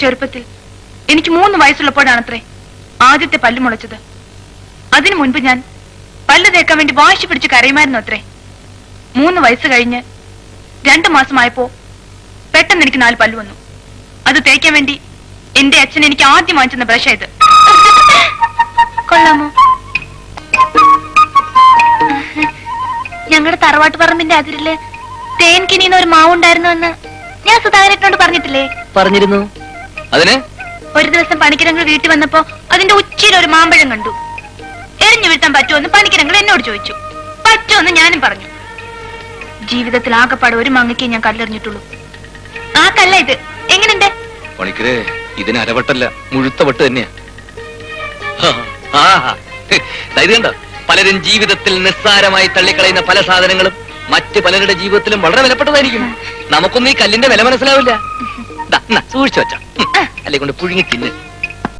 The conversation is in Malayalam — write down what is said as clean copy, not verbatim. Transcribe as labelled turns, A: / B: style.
A: ചെറുപ്പത്തിൽ എനിക്ക് 3 വയസ്സുള്ളപ്പോഴാണത്രേ ആദ്യത്തെ പല്ല് മുളച്ചത്. അതിനു മുൻപ് ഞാൻ പല്ല് തേക്കാൻ വേണ്ടി വാശി പിടിച്ച് കരയുമായിരുന്നു അത്രേ. 3 വയസ്സ് കഴിഞ്ഞ് 2 മാസമായപ്പോ പെട്ടെന്ന് എനിക്ക് 4 പല്ല് വന്നു. അത് തേക്കാൻ വേണ്ടി എന്റെ അച്ഛൻ എനിക്ക് ആദ്യം വാങ്ങിച്ചെന്ന ബ്രഷ് ഇത്. കൊള്ളാമോ? ഞങ്ങളുടെ തറവാട്ട് പറമ്പിന്റെ അതിരില് തേൻകിനിന്ന് ഒരു മാവുണ്ടായിരുന്നുവെന്ന് ഞാൻ സുധാകരനോട് പറഞ്ഞിട്ടില്ലേ?
B: പറഞ്ഞിരുന്നു. അതിന്
A: ഒരു ദിവസം പണിക്കരങ്ങൾ വീട്ടിൽ വന്നപ്പോ അതിന്റെ ഉച്ചിയിൽ ഒരു മാമ്പഴം കണ്ടു. എറിഞ്ഞു വീഴ്ത്താൻ പറ്റുമെന്ന് പണിക്കരങ്ങൾ എന്നോട് ചോദിച്ചു. പറ്റുമെന്ന് ഞാനും പറഞ്ഞു. ജീവിതത്തിൽ ആകെപ്പാട് ഒരു മാങ്ങയ്ക്കേ ഞാൻ കല്ലെറിഞ്ഞിട്ടുള്ളൂ. ആ കല്ല ഇത്. എങ്ങനെയുണ്ട്?
B: പണിക്കരെ, ഇതിന് അരവട്ടല്ല, മുഴുത്ത വട്ട് തന്നെയാ. ഇത് കണ്ടോ, പലരും ജീവിതത്തിൽ നിസ്സാരമായി തള്ളിക്കളയുന്ന പല സാധനങ്ങളും മറ്റ് പലരുടെ ജീവിതത്തിലും വളരെ വിലപ്പെട്ടതായിരിക്കും. നമുക്കൊന്നും ഈ കല്ലിന്റെ വില മനസ്സിലാവില്ല. സൂക്ഷിച്ചു വെച്ചാ അല്ലെ കൊണ്ട് പുഴുങ്ങി തിന്ന്.